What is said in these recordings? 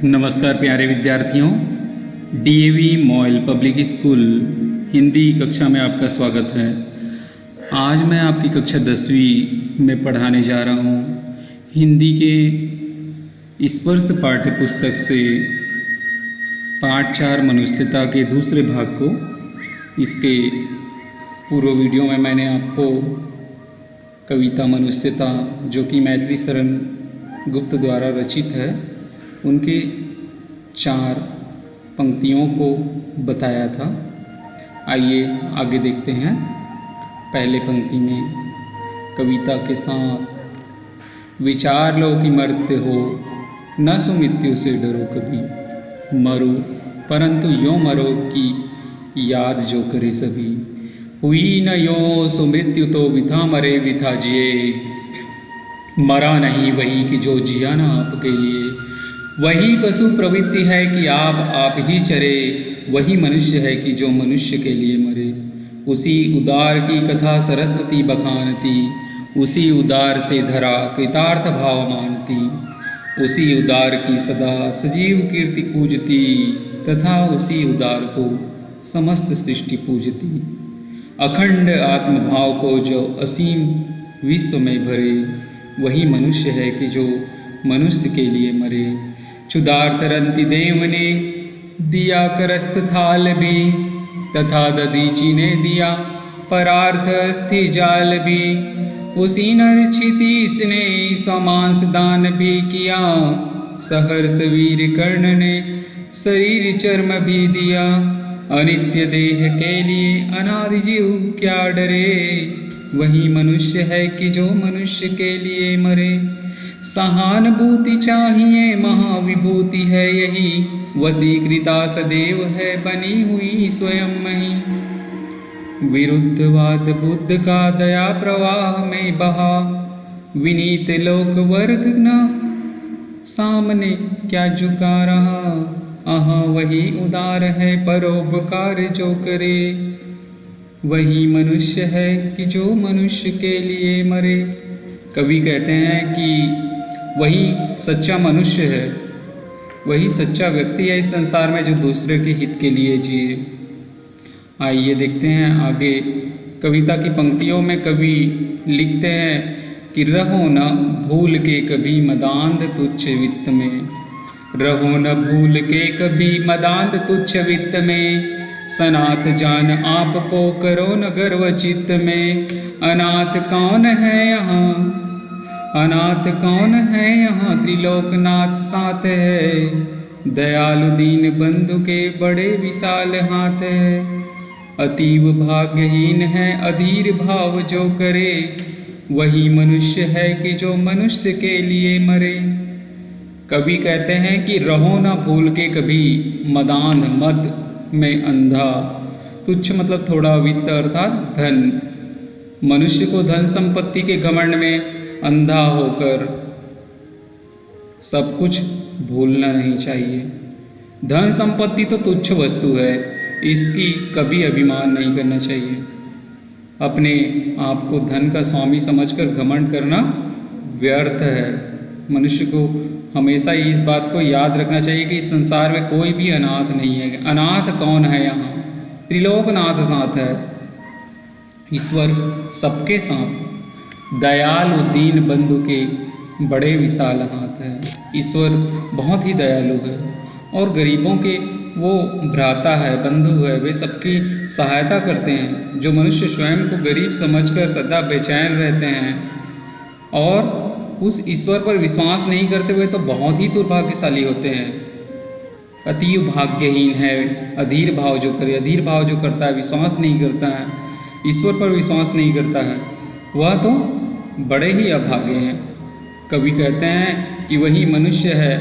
नमस्कार प्यारे विद्यार्थियों, DAV MOIL public school Hindi कक्षा में आपका स्वागत है। आज मैं आपकी कक्षा 10वीं में पढ़ाने जा रहा हूँ हिंदी के स्पर्श पाठ्य पुस्तक से पाठ 4 मनुष्यता के दूसरे भाग को। इसके पूर्व वीडियो में मैंने आपको कविता मनुष्यता, जो कि मैथिली शरण गुप्त द्वारा रचित है, उनके 4 पंक्तियों को बताया था। आइए आगे देखते हैं। पहले पंक्ति में कविता के साथ विचार लो कि मरते हो, न सो मृत्यु से डरो कभी, मरो परंतु यो मरो की याद जो करे सभी। हुई न यो सो मृत्यु तो विथा मरे विथा जिए, मरा नहीं वही कि जो जिया ना आपके लिए। वही पशु प्रवृत्ति है कि आप ही चरे, वही मनुष्य है कि जो मनुष्य के लिए मरे। उसी उदार की कथा सरस्वती बखानती, उसी उदार से धरा कृतार्थ भाव मानती। उसी उदार की सदा सजीव कीर्ति पूजती, तथा उसी उदार को समस्त सृष्टि पूजती। अखंड आत्मभाव को जो असीम विश्व में भरे, वही मनुष्य है कि जो मनुष्य के लिए मरे। क्षुधार्थ रंति देव ने दिया करस्त थाल भी, तथा दधीची ने दिया परार्थ अस्थि जाल भी। उसी नर क्षितीश ने स्वमांस दान भी किया, सहर्ष वीर कर्ण ने शरीर चर्म भी दिया। अनित्य देह के लिए अनादि जीव क्या डरे, वही मनुष्य है कि जो मनुष्य के लिए मरे। सहानुभूति चाहिए महाविभूति है यही, वशीकृता सदैव है बनी हुई स्वयं मही। विरुद्धवाद बुद्ध का दया प्रवाह में बहा, विनीत लोक वर्ग न सामने क्या झुका रहा। अहाँ वही उदार है परोपकार जो करे, वही मनुष्य है कि जो मनुष्य के लिए मरे। कवि कहते हैं कि वही सच्चा मनुष्य है, वही सच्चा व्यक्ति है इस संसार में जो दूसरे के हित के लिए जिए। आइए देखते हैं आगे। कविता की पंक्तियों में कवि लिखते हैं कि रहो न भूल के कभी मदांध तुच्छ वित्त में, रहो न भूल के कभी मदांध तुच्छ वित्त में। सनाथ जान आपको करो न गर्व चित्त में, अनाथ कौन है यहाँ, अनाथ कौन है यहाँ त्रिलोकनाथ साथ है। दयालु दीन बंधु के बड़े विशाल हाथ है। अतीव भाग्यहीन है अधीर भाव जो करे, वही मनुष्य है कि जो मनुष्य के लिए मरे। कवि कहते हैं कि रहो ना भूल के कभी मदान मद में अंधा। तुच्छ मतलब थोड़ा, वित्त अर्थात धन। मनुष्य को धन संपत्ति के घमंड में अंधा होकर सब कुछ भूलना नहीं चाहिए। धन संपत्ति तो तुच्छ वस्तु है, इसकी कभी अभिमान नहीं करना चाहिए। अपने आप को धन का स्वामी समझकर घमंड करना व्यर्थ है। मनुष्य को हमेशा इस बात को याद रखना चाहिए कि इस संसार में कोई भी अनाथ नहीं है। अनाथ कौन है यहाँ, त्रिलोकनाथ साथ है, ईश्वर सबके साथ। दयालु दीन बंधु के बड़े विशाल हाथ है। ईश्वर बहुत ही दयालु है और गरीबों के वो भ्राता है, बंधु है। वे सबकी सहायता करते हैं। जो मनुष्य स्वयं को गरीब समझकर सदा बेचैन रहते हैं और उस ईश्वर पर विश्वास नहीं करते हुए, तो बहुत ही दुर्भाग्यशाली होते हैं। अतीव भाग्यहीन है अधीर भाव जो करे। अधीर भाव जो करता है, विश्वास नहीं करता है, ईश्वर पर विश्वास नहीं करता है, वह तो बड़े ही अभागे हैं। कवि कहते हैं कि वही मनुष्य है,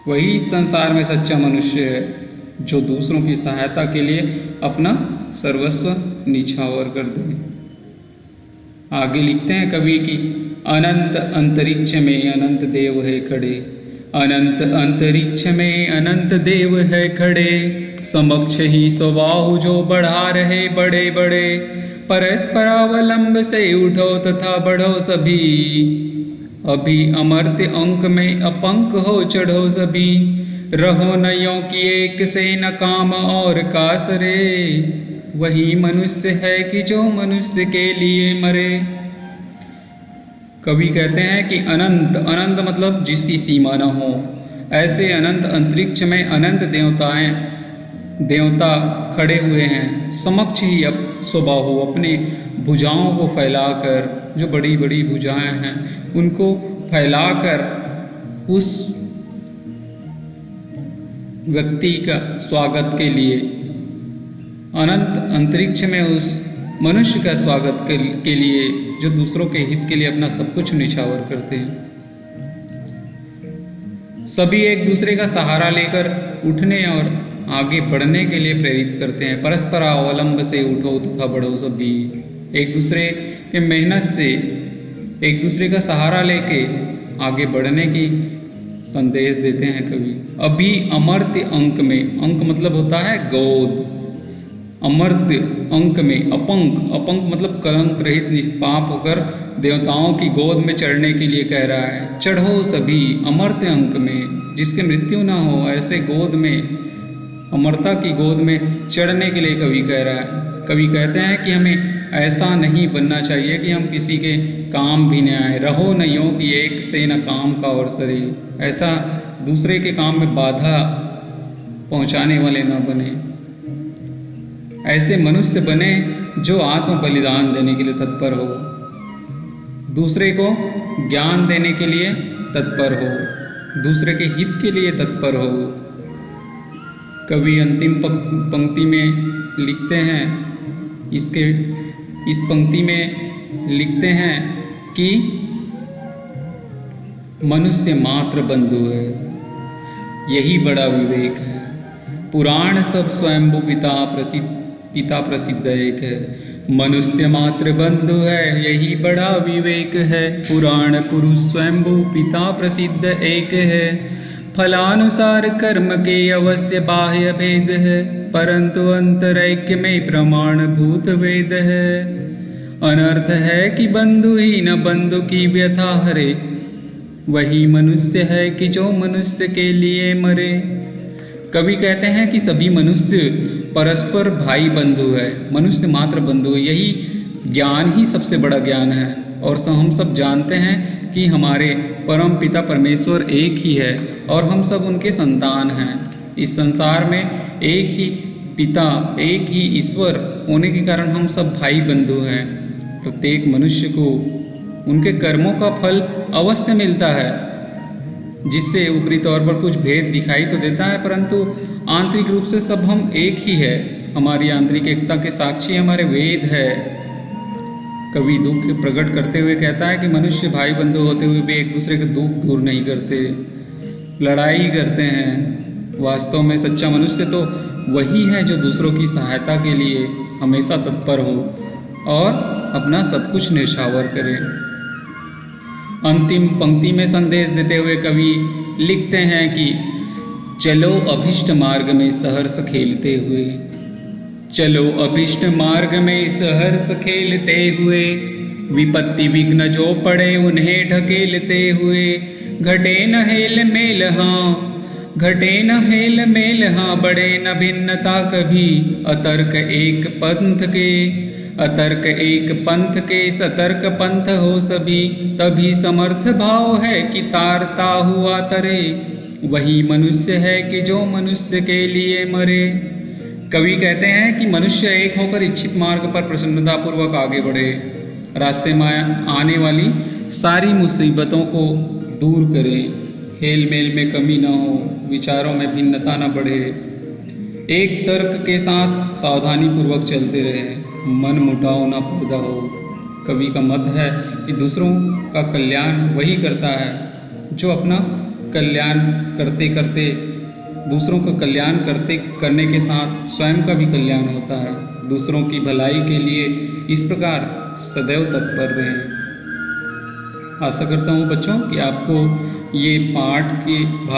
वही इस संसार में सच्चा मनुष्य है, जो दूसरों की सहायता के लिए अपना सर्वस्व निछावर कर दे। आगे लिखते हैं कवि की अनंत अंतरिक्ष में अनंत देव है खड़े, अनंत अंतरिक्ष में अनंत देव है खड़े। समक्ष ही स्वबाहु जो बढ़ा रहे बड़े बड़े, परस्परावलंब से उठो तथा बढ़ो सभी। अभी अमर्त्य अंक में अपंक हो चढ़ो सभी, रहो न यों कि एक से न काम और कासरे, वही मनुष्य है कि जो मनुष्य के लिए मरे। कवि कहते हैं कि अनंत, अनंत मतलब जिसकी सीमा न हो, ऐसे अनंत अंतरिक्ष में अनंत देवता खड़े हुए हैं, समक्ष ही अब स्वबाहु अपने भुजाओं को फैलाकर, जो बड़ी बड़ी भुजाएं हैं उनको फैलाकर उस व्यक्ति का स्वागत के लिए, अनंत अंतरिक्ष में उस मनुष्य का स्वागत के लिए जो दूसरों के हित के लिए अपना सब कुछ निछावर करते हैं। सभी एक दूसरे का सहारा लेकर उठने और आगे बढ़ने के लिए प्रेरित करते हैं। परस्पर अवलंब से उठो तथा बढ़ो सभी, एक दूसरे के मेहनत से एक दूसरे का सहारा लेके आगे बढ़ने की संदेश देते हैं कवि। अभी अमर्त्य अंक में, अंक मतलब होता है गोद, अमर्त्य अंक में अपंक, अपंक मतलब कलंक रहित निष्पाप होकर देवताओं की गोद में चढ़ने के लिए कह रहा है। चढ़ो सभी अमर्त्य अंक में, जिसके मृत्यु ना हो ऐसे गोद में, अमरता की गोद में चढ़ने के लिए कवि कह रहा है। कवि कहते हैं कि हमें ऐसा नहीं बनना चाहिए कि हम किसी के काम भी न आए। रहो न यों कि एक से न काम का और सरे, ऐसा दूसरे के काम में बाधा पहुंचाने वाले न बने। ऐसे मनुष्य बने जो आत्म बलिदान देने के लिए तत्पर हो, दूसरे को ज्ञान देने के लिए तत्पर हो, दूसरे के हित के लिए तत्पर हो। कवि अंतिम पंक्ति में लिखते हैं, इस पंक्ति में लिखते हैं कि मनुष्य मात्र बंधु है, यही बड़ा विवेक है। पुराण सब स्वयंभू पिता प्रसिद्ध एक है, मनुष्य मात्र बंधु है, यही बड़ा विवेक है। पुराण पुरुष स्वयंभू पिता प्रसिद्ध एक है, फलानुसार कर्म के अवश्य बाह्य भेद है, परंतु अंतरैक्य में प्रमाणभूत वेद है। अनर्थ है कि बंधु ही न बंधु की व्यथा हरे, वही मनुष्य है कि जो मनुष्य के लिए मरे। कवि कहते हैं कि सभी मनुष्य परस्पर भाई बंधु है, मनुष्य मात्र बंधु है, यही ज्ञान ही सबसे बड़ा ज्ञान है। और हम सब जानते हैं कि हमारे परम पिता परमेश्वर एक ही है और हम सब उनके संतान हैं। इस संसार में एक ही पिता, एक ही ईश्वर होने के कारण हम सब भाई बंधु हैं। प्रत्येक मनुष्य को उनके कर्मों का फल अवश्य मिलता है, जिससे ऊपरी तौर पर कुछ भेद दिखाई तो देता है, परंतु आंतरिक रूप से सब हम एक ही है। हमारी आंतरिक एकता के साक्षी हमारे वेद है। कवि दुख प्रकट करते हुए कहता है कि मनुष्य भाई बंधु होते हुए भी एक दूसरे के दुख दूर नहीं करते, लड़ाई करते हैं। वास्तव में सच्चा मनुष्य तो वही है जो दूसरों की सहायता के लिए हमेशा तत्पर हो और अपना सब कुछ न्यौछावर करे। अंतिम पंक्ति में संदेश देते हुए कवि लिखते हैं कि चलो अभिष्ट मार्ग में सहर्ष खेलते हुए, चलो अभिष्ट मार्ग में सहर्ष खेलते हुए, विपत्ति विघ्न जो पड़े उन्हें ढकेलते हुए, घटे न हेल मेल हाँ, घटे न हेल मेल हाँ, बढ़े न भिन्नता कभी, अतर्क एक पंथ के, अतर्क एक पंथ के, सतर्क पंथ हो सभी, तभी समर्थ भाव है कि तारता हुआ तरे, वही मनुष्य है कि जो मनुष्य के लिए मरे। कवि कहते हैं कि मनुष्य एक होकर इच्छित मार्ग पर प्रसन्नतापूर्वक आगे बढ़े, रास्ते में आने वाली सारी मुसीबतों को दूर करे, हेल मेल में कमी न हो, विचारों में भिन्नता न बढ़े, एक तर्क के साथ सावधानी पूर्वक चलते रहे, मन मुटाव न पैदा हो। कवि का मत है कि दूसरों का कल्याण वही करता है जो अपना कल्याण करते करते, दूसरों का कल्याण करने के साथ स्वयं का भी कल्याण होता है। दूसरों की भलाई के लिए इस प्रकार सदैव तत्पर रहें। आशा करता हूँ बच्चों कि आपको ये पाठ के भाव